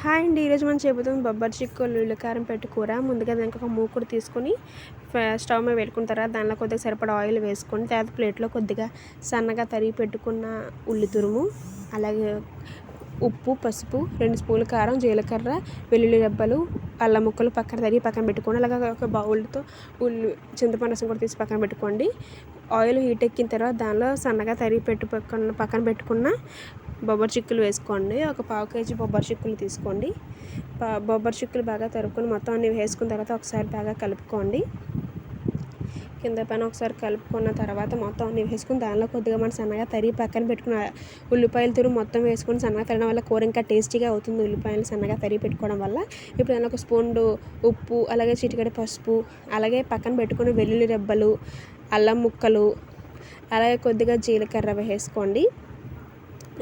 Hi అండి. ఈరోజు మనం చేయబోతుంది బొబ్బరి చిక్కుళ్ళు ఉల్లికారం పెట్టి కూర. ముందుగా దానికి ఒక మూకుడు తీసుకొని స్టవ్ మీద పెట్టుకున్న తర్వాత దానిలో కొద్దిగా సరిపడా ఆయిల్ వేసుకొని తర్వాత ప్లేట్లో కొద్దిగా సన్నగా తరిగి పెట్టుకున్న ఉల్లి తురుము, అలాగే ఉప్పు, పసుపు, 2 స్పూన్ల కారం, జీలకర్ర, వెల్లుల్లి రెబ్బలు, అల్లం ముక్కలు పక్కన పెట్టుకోండి. అలాగే ఒక బౌల్తో చింతపండు రసం కూడా తీసి పక్కన పెట్టుకోండి. ఆయిల్ హీట్ ఎక్కిన తర్వాత దానిలో సన్నగా తరిగి పక్కన పెట్టుకున్న బొబ్బరి చిక్కులు వేసుకోండి. ఒక 1/4 కేజీ బొబ్బరి చిక్కులు తీసుకోండి. బొబ్బరి చిక్కులు బాగా తరుక్కొని మొత్తం అన్ని వేసుకున్న తర్వాత ఒకసారి బాగా కలుపుకోండి. కింద పైన ఒకసారి కలుపుకున్న తర్వాత మొత్తం అన్ని వేసుకుని దానిలో కొద్దిగా మనం సన్నగా తరిగి పక్కన పెట్టుకున్న ఉల్లిపాయల తురుము మొత్తం వేసుకొని సన్నగా తరగడం వల్ల కూర ఇంకా టేస్టీగా అవుతుంది. ఉల్లిపాయలు సన్నగా తరిగి పెట్టుకోవడం వల్ల. ఇప్పుడు దానిలో ఒక స్పూన్ ఉప్పు, అలాగే చిటికెడు పసుపు, అలాగే పక్కన పెట్టుకున్న వెల్లుల్లి రెబ్బలు, అల్లం ముక్కలు, అలాగే కొద్దిగా జీలకర్ర వేసుకోండి.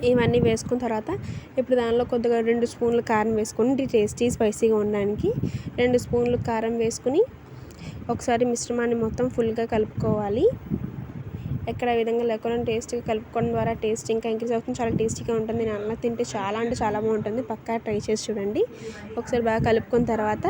ఇవన్నీ వేసుకున్న తర్వాత ఇప్పుడు దానిలో కొద్దిగా 2 స్పూన్లు కారం వేసుకొని టేస్టీ స్పైసీగా ఉండడానికి 2 స్పూన్లు కారం వేసుకుని ఒకసారి మిశ్రమాన్ని మొత్తం ఫుల్గా కలుపుకోవాలి. ఎక్కడ విధంగా లేకుండా టేస్ట్గా కలుపుకోవడం ద్వారా టేస్ట్ ఇంకా ఇంక్రీజ్ అవుతుంది. చాలా టేస్టీగా ఉంటుంది. నేను అలా తింటే చాలా అంటే చాలా బాగుంటుంది. పక్కా ట్రై చేసి చూడండి. ఒకసారి బాగా కలుపుకున్న తర్వాత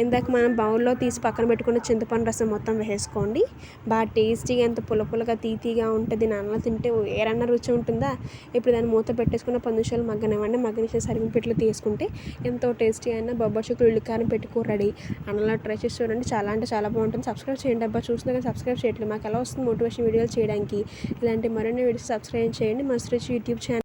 ఇందాక మనం బౌల్లో తీసి పక్కన పెట్టుకున్న చింతపండు రసం మొత్తం వేసుకోండి. బాగా టేస్టీగా ఎంత పుల్లగా తీగా ఉంటుంది. నేను అలా తింటే ఏరన్నా రుచి ఉంటుందా. ఇప్పుడు దాన్ని మూత పెట్టేసుకున్న 10 నిమిషాలు మగ్గనివ్వండి. మగ్గనిచ్చిన సరిగిన పెట్లు తీసుకుంటే ఎంతో టేస్టీ అయిన బొబ్బరి చిక్కుడు ఉల్లికారం పెట్టి కూర రెడీ. అలా ట్రై చేసి చూడండి. చాలా అంటే చాలా బాగుంటుంది. సబ్స్క్రైబ్ చేయండి. చూసినా కానీ సబ్స్క్రైబ్ చేయట్లేదు. మాకు ఎలా వస్తుంది మోటివేషన్ వీడియోలు చేయడానికి. ఇలాంటి మరిన్ని వీడియోస్ సబ్స్క్రైబ్ చేయండి. మస్త్ రుచి యూట్యూబ్ ఛానల్.